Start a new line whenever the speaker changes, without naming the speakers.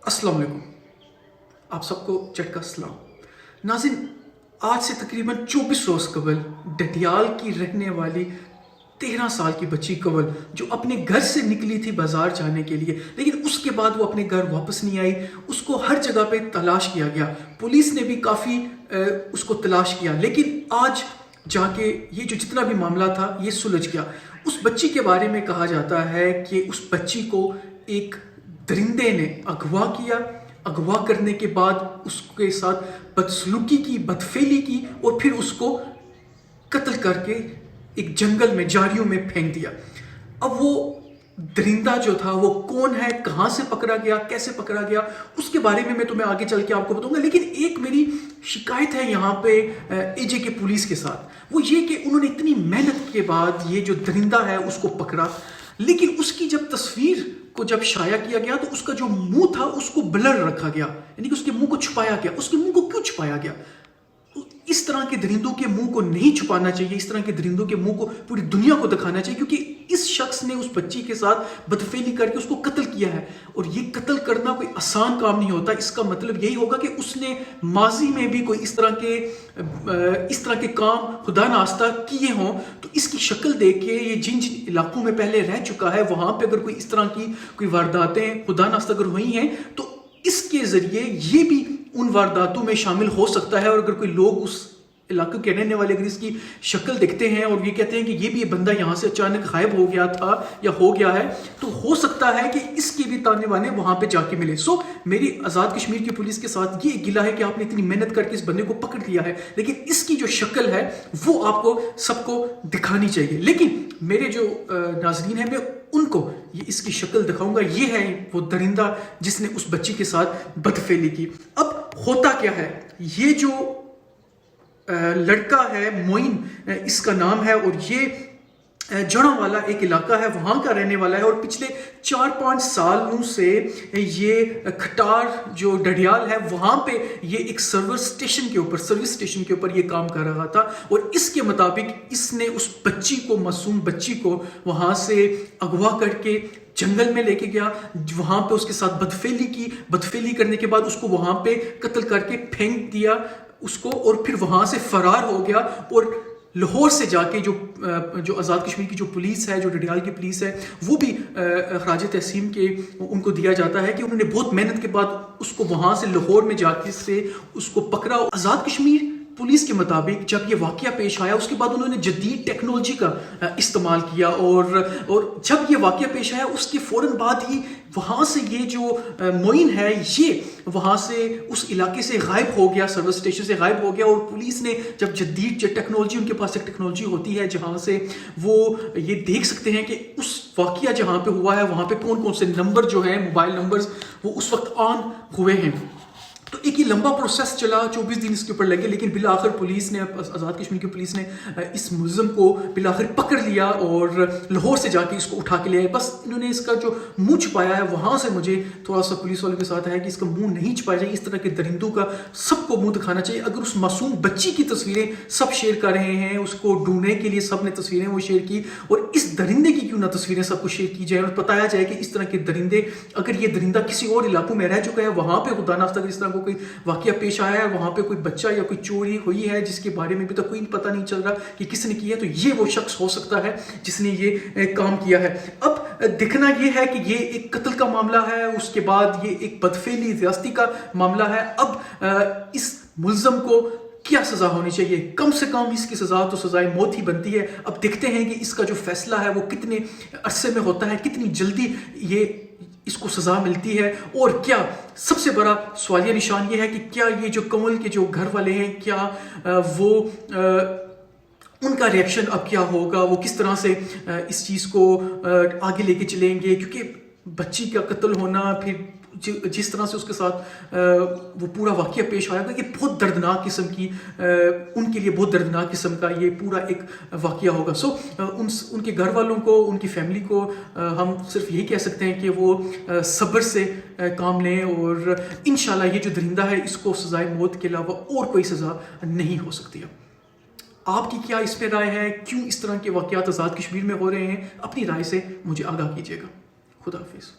अस्सलाम वालेकुम। आप सबको चट का सलाम। नाज़रीन, आज से तकरीबन 24 रोज़ कबल डडियाल की रहने वाली 13 साल की बच्ची कवल जो अपने घर से निकली थी बाजार जाने के लिए, लेकिन उसके बाद वो अपने घर वापस नहीं आई। उसको हर जगह पे तलाश किया गया, पुलिस ने भी काफ़ी उसको तलाश किया, लेकिन आज जाके ये जो जितना भी मामला था ये सुलझ गया। उस बच्ची के बारे में कहा जाता है कि उस बच्ची को एक दरिंदे ने अगवा किया। अगवा करने के बाद उसके साथ बदसलूकी की, बदफेली की और फिर उसको कत्ल करके एक जंगल में, झाड़ियों में फेंक दिया। अब वो दरिंदा जो था वो कौन है, कहाँ से पकड़ा गया, कैसे पकड़ा गया, उसके बारे में मैं तुम्हें आगे चल के आपको बताऊंगा। लेकिन एक मेरी शिकायत है यहाँ पे एजे के पुलिस के साथ, वो ये कि उन्होंने इतनी मेहनत के बाद ये जो दरिंदा है उसको पकड़ा, लेकिन उसकी जब तस्वीर को जब शाया किया गया तो उसका जो मुंह था उसको ब्लर रखा गया, यानी कि उसके मुंह को छुपाया गया। उसके मुंह को क्यों छुपाया गया? इस तरह के दरिंदों के मुंह को नहीं छुपाना चाहिए, इस तरह के दरिंदों के मुंह को पूरी दुनिया को दिखाना चाहिए, क्योंकि इस शख्स ने उस बच्ची के साथ बदफेली करके उसको कत्ल किया है। और ये कत्ल करना कोई आसान काम नहीं होता। इसका मतलब यही होगा कि उसने माजी में भी कोई इस तरह के काम खुदा नास्ता किए हों। तो इसकी शक्ल देख के ये जिन जिन इलाकों में पहले रह चुका है वहां पे अगर कोई इस तरह की कोई वारदातें खुदा नास्ता अगर हुई हैं तो इसके जरिए ये भी उन वारदातों में शामिल हो सकता है। और अगर कोई लोग उस इलाके के रहने वाले अगर इसकी शक्ल देखते हैं और ये कहते हैं कि ये भी ये बंदा यहाँ से अचानक गायब हो गया था या हो गया है, तो हो सकता है कि इसके भी ताने बाने वहां पे जाके मिले। सो मेरी आज़ाद कश्मीर की पुलिस के साथ ये गिला है कि आपने इतनी मेहनत करके इस बंदे को पकड़ लिया है, लेकिन इसकी जो शक्ल है वो आपको सबको दिखानी चाहिए। लेकिन मेरे जो नाजरीन है, मैं उनको ये इसकी शक्ल दिखाऊंगा। ये है वो दरिंदा जिसने उस बच्ची के साथ बदफेली की। अब होता क्या है, ये जो लड़का है मोइन इसका नाम है, और ये जड़ा वाला एक इलाका है वहां का रहने वाला है। और पिछले 4-5 सालों से ये खटार जो डडियाल है वहां पे ये एक सर्विस स्टेशन के ऊपर ये काम कर रहा था। और इसके मुताबिक इसने उस बच्ची को, मासूम बच्ची को वहां से अगवा करके जंगल में लेके गया, वहां पे उसके साथ बदफेली करने के बाद उसको वहां पे कत्ल करके फेंक दिया उसको, और फिर वहां से फरार हो गया। और लाहौर से जाके जो आज़ाद कश्मीर की जो पुलिस है, जो डडियाल की पुलिस है, वो भी खराज तहसीन के उनको दिया जाता है कि उन्होंने बहुत मेहनत के बाद उसको वहां से लाहौर में जाके से उसको पकड़ा। आज़ाद कश्मीर पुलिस के मुताबिक जब ये वाकया पेश आया उसके बाद उन्होंने जदीद टेक्नोलॉजी का इस्तेमाल किया, और जब ये वाकया पेश आया उसके फ़ौरन बाद ही वहाँ से ये जो मोइन है ये वहाँ से उस इलाके से गायब हो गया, सर्विस स्टेशन से गायब हो गया। और पुलिस ने जब जदीद टेक्नोलॉजी, उनके पास एक टेक्नोलॉजी होती है जहाँ से वो ये देख सकते हैं कि उस वाकया जहाँ पे हुआ है वहाँ पे कौन कौन से नंबर जो है, मोबाइल नंबर्स, वो उस वक्त ऑन हुए हैं। तो एक ये लंबा प्रोसेस चला, 24 दिन इसके ऊपर लगे, लेकिन बिल आखिर पुलिस ने, आज़ाद कश्मीर की पुलिस ने इस मुलज़म को बिल आखिर पकड़ लिया और लाहौर से जाके इसको उठा के ले आए। बस इन्होंने इसका जो मुंह छुपाया है वहाँ से मुझे थोड़ा सा पुलिस वालों के साथ है कि इसका मुंह नहीं छुपाया जाए। इस तरह के दरिंदों का सबको मुंह दिखाना चाहिए। अगर उस मासूम बच्ची की तस्वीरें सब शेयर कर रहे हैं, उसको ढूंढने के लिए सब ने तस्वीरें वो शेयर की, और इस दरिंदे की क्यों ना तस्वीरें सबको शेयर की जाए और बताया जाए कि इस तरह के दरिंदे, अगर ये दरिंदा किसी और इलाकों में रह चुका है, वहाँ पे खुदा नास्ता इस तरह कोई वाकया पेश आया है, वहां पे कोई बच्चा या कोई चोरी हुई है जिसके बारे में भी तो कोई पता नहीं चल रहा कि किसने किया, तो ये वो शख्स हो सकता है जिसने ये काम किया है। अब दिखना ये है कि ये एक कत्ल का मामला है, उसके बाद ये एक बदफेली ज़्यादती का मामला है। अब इस मुल्ज़म को क्या सजा होनी चाहिए? कम से कम इसकी सजा तो सजाए मौत ही बनती है। अब देखते हैं कि इसका जो फैसला है वो कितने अरसे में होता है, कितनी जल्दी ये इसको सजा मिलती है। और क्या सबसे बड़ा सवालिया निशान ये है कि क्या ये जो कमल के जो घर वाले हैं, क्या वो उनका रिएक्शन अब क्या होगा, वो किस तरह से इस चीज़ को आगे लेके चलेंगे? क्योंकि बच्ची का कत्ल होना, फिर जिस तरह से उसके साथ वो पूरा वाकया पेश आया, ये बहुत दर्दनाक किस्म की, उनके लिए बहुत दर्दनाक किस्म का ये पूरा एक वाकया होगा। सो उनके घर वालों को, उनकी फैमिली को हम सिर्फ यही कह सकते हैं कि वो सब्र से काम लें, और इंशाल्लाह ये जो दरिंदा है इसको सजाए मौत के अलावा और कोई सज़ा नहीं हो सकती है। आपकी क्या इस पर राय है? क्यों इस तरह के वाकयात आज़ाद कश्मीर में हो रहे हैं? अपनी राय से मुझे आगाह कीजिएगा। खुदा हाफिज़।